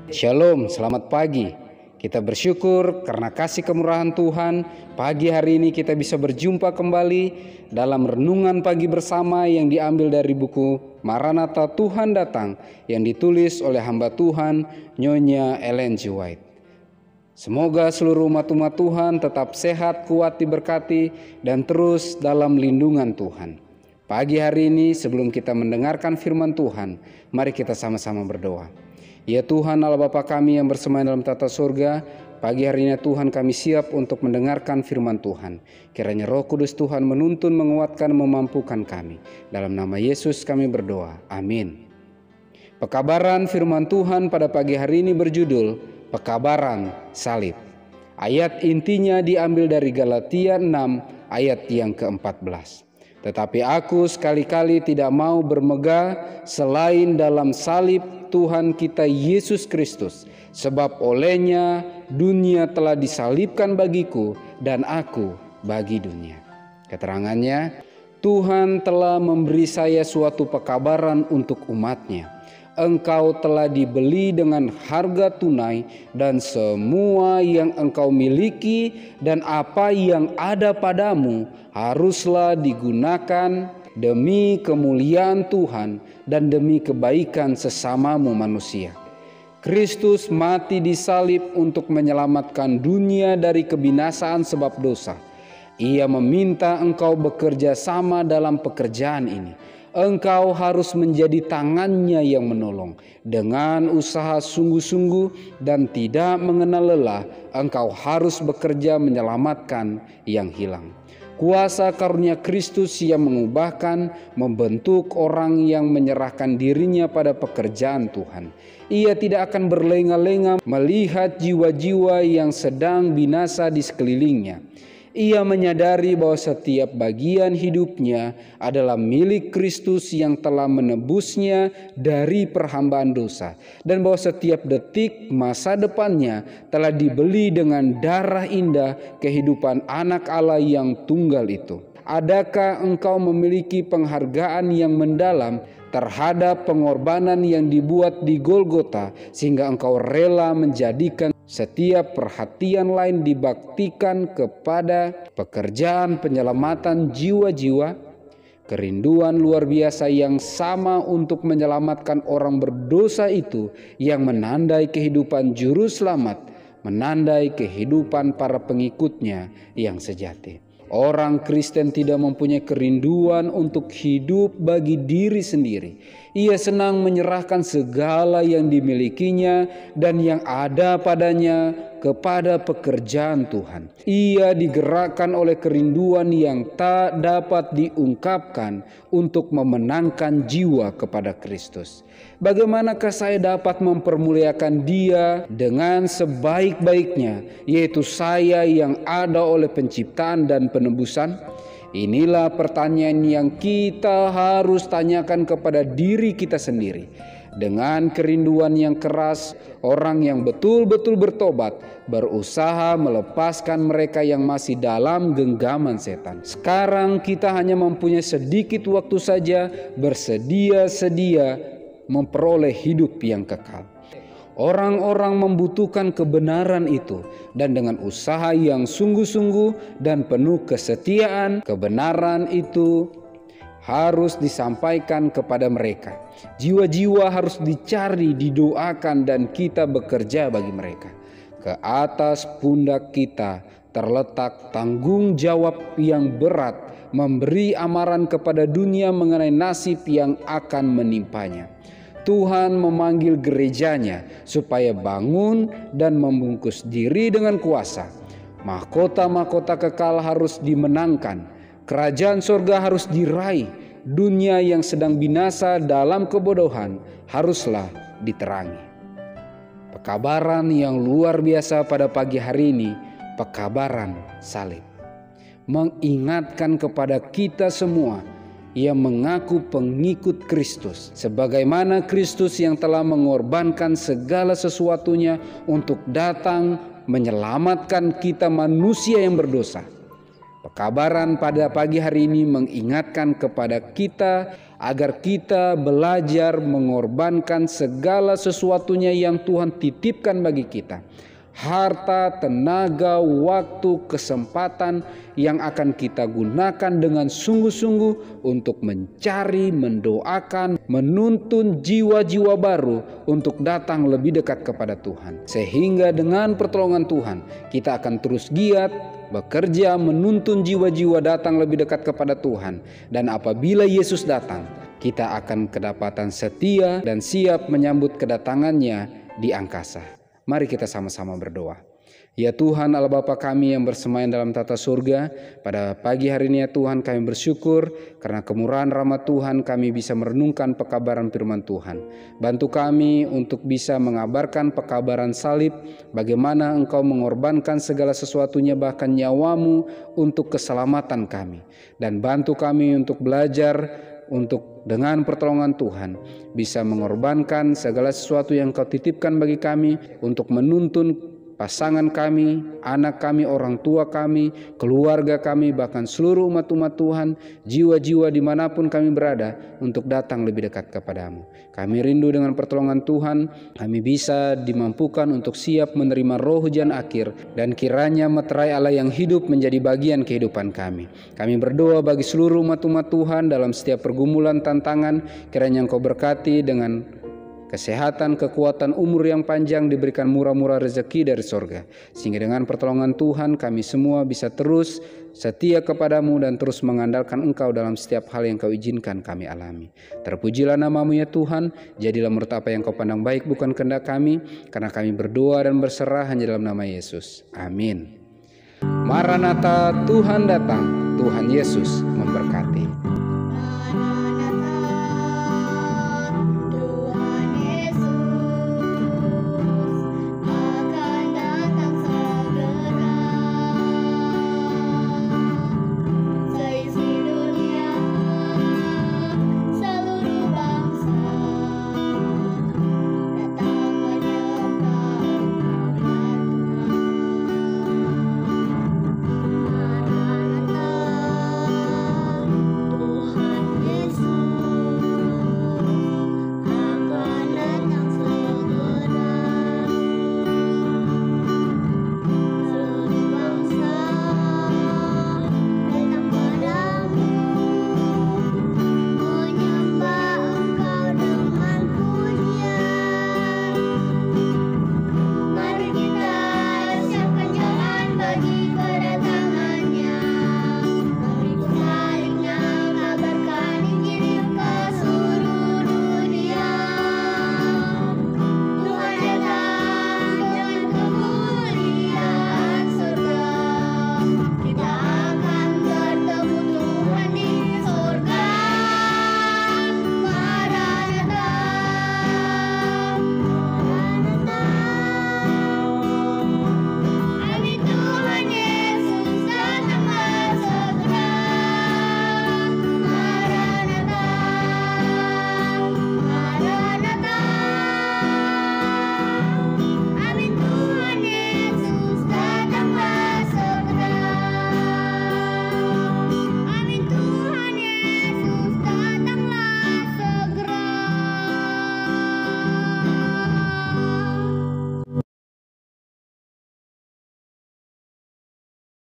Shalom, selamat pagi. Kita bersyukur karena kasih kemurahan Tuhan. Pagi hari ini kita bisa berjumpa kembali dalam renungan pagi bersama yang diambil dari buku Maranatha Tuhan Datang yang ditulis oleh hamba Tuhan Nyonya Ellen G. White. Semoga seluruh umat-umat Tuhan tetap sehat, kuat, diberkati, dan terus dalam lindungan Tuhan. Pagi hari ini sebelum kita mendengarkan firman Tuhan, mari kita sama-sama berdoa. Ya Tuhan Allah Bapa kami yang bersemayam dalam tata surga, pagi hari ini Tuhan kami siap untuk mendengarkan firman Tuhan. Kiranya Roh Kudus Tuhan menuntun, menguatkan, memampukan kami. Dalam nama Yesus kami berdoa. Amin. Pekabaran firman Tuhan pada pagi hari ini berjudul Pekabaran Salib. Ayat intinya diambil dari Galatia 6 ayat yang ke-14. Tetapi aku sekali-kali tidak mau bermegah selain dalam salib Tuhan kita Yesus Kristus. Sebab olehnya dunia telah disalibkan bagiku dan aku bagi dunia. Keterangannya, Tuhan telah memberi saya suatu pekabaran untuk umatnya. Engkau telah dibeli dengan harga tunai dan semua yang engkau miliki dan apa yang ada padamu haruslah digunakan demi kemuliaan Tuhan dan demi kebaikan sesamamu manusia. Kristus mati di salib untuk menyelamatkan dunia dari kebinasaan sebab dosa. Ia meminta engkau bekerja sama dalam pekerjaan ini. Engkau harus menjadi tangannya yang menolong. Dengan usaha sungguh-sungguh dan tidak mengenal lelah, engkau harus bekerja menyelamatkan yang hilang. Kuasa karunia Kristus yang mengubahkan, membentuk orang yang menyerahkan dirinya pada pekerjaan Tuhan. Ia tidak akan berlenga-lenga melihat jiwa-jiwa yang sedang binasa di sekelilingnya. Ia menyadari bahwa setiap bagian hidupnya adalah milik Kristus yang telah menebusnya dari perhambaan dosa. Dan bahwa setiap detik masa depannya telah dibeli dengan darah indah kehidupan anak Allah yang tunggal itu. Adakah engkau memiliki penghargaan yang mendalam terhadap pengorbanan yang dibuat di Golgota sehingga engkau rela menjadikan setiap perhatian lain dibaktikan kepada pekerjaan penyelamatan jiwa-jiwa? Kerinduan luar biasa yang sama untuk menyelamatkan orang berdosa itu yang menandai kehidupan juru selamat, menandai kehidupan para pengikutnya yang sejati. Orang Kristen tidak mempunyai kerinduan untuk hidup bagi diri sendiri. Ia senang menyerahkan segala yang dimilikinya dan yang ada padanya kepada pekerjaan Tuhan. Ia digerakkan oleh kerinduan yang tak dapat diungkapkan untuk memenangkan jiwa kepada Kristus. Bagaimanakah saya dapat mempermuliakan Dia dengan sebaik-baiknya, yaitu saya yang ada oleh penciptaan dan penebusan? Inilah pertanyaan yang kita harus tanyakan kepada diri kita sendiri. Dengan kerinduan yang keras, orang yang betul-betul bertobat berusaha melepaskan mereka yang masih dalam genggaman setan. Sekarang kita hanya mempunyai sedikit waktu saja bersedia-sedia memperoleh hidup yang kekal. Orang-orang membutuhkan kebenaran itu, dan dengan usaha yang sungguh-sungguh dan penuh kesetiaan, kebenaran itu harus disampaikan kepada mereka. Jiwa-jiwa harus dicari, didoakan, dan kita bekerja bagi mereka. Ke atas pundak kita terletak tanggung jawab yang berat, memberi amaran kepada dunia mengenai nasib yang akan menimpanya. Tuhan memanggil gerejanya supaya bangun dan membungkus diri dengan kuasa. Mahkota-mahkota kekal harus dimenangkan. Kerajaan surga harus diraih. Dunia yang sedang binasa dalam kebodohan haruslah diterangi. Pekabaran yang luar biasa pada pagi hari ini, pekabaran salib, mengingatkan kepada kita semua yang mengaku pengikut Kristus, sebagaimana Kristus yang telah mengorbankan segala sesuatunya untuk datang menyelamatkan kita manusia yang berdosa. Pekabaran pada pagi hari ini mengingatkan kepada kita agar kita belajar mengorbankan segala sesuatunya yang Tuhan titipkan bagi kita. Harta, tenaga, waktu, kesempatan yang akan kita gunakan dengan sungguh-sungguh untuk mencari, mendoakan, menuntun jiwa-jiwa baru untuk datang lebih dekat kepada Tuhan. Sehingga dengan pertolongan Tuhan kita akan terus giat bekerja menuntun jiwa-jiwa datang lebih dekat kepada Tuhan. Dan apabila Yesus datang, kita akan kedapatan setia dan siap menyambut kedatangannya di angkasa. Mari kita sama-sama berdoa. Ya Tuhan Allah Bapa kami yang bersemayam dalam tata surga, pada pagi hari ini ya Tuhan kami bersyukur karena kemurahan rahmat Tuhan kami bisa merenungkan pekabaran firman Tuhan. Bantu kami untuk bisa mengabarkan pekabaran salib, bagaimana Engkau mengorbankan segala sesuatunya bahkan nyawamu untuk keselamatan kami. Dan bantu kami untuk belajar untuk dengan pertolongan Tuhan bisa mengorbankan segala sesuatu yang Kau titipkan bagi kami untuk menuntun pasangan kami, anak kami, orang tua kami, keluarga kami, bahkan seluruh umat-umat Tuhan, jiwa-jiwa dimanapun kami berada untuk datang lebih dekat kepadamu. Kami rindu dengan pertolongan Tuhan, kami bisa dimampukan untuk siap menerima roh hujan akhir dan kiranya meterai Allah yang hidup menjadi bagian kehidupan kami. Kami berdoa bagi seluruh umat-umat Tuhan dalam setiap pergumulan tantangan, kiranya Engkau berkati dengan kesehatan, kekuatan, umur yang panjang, diberikan murah-murah rezeki dari sorga. Sehingga dengan pertolongan Tuhan kami semua bisa terus setia kepadamu dan terus mengandalkan Engkau dalam setiap hal yang Kau izinkan kami alami. Terpujilah nama-Mu ya Tuhan, jadilah menurut apa yang Kau pandang baik bukan kehendak kami, karena kami berdoa dan berserah hanya dalam nama Yesus. Amin. Maranatha, Tuhan datang, Tuhan Yesus memberkati.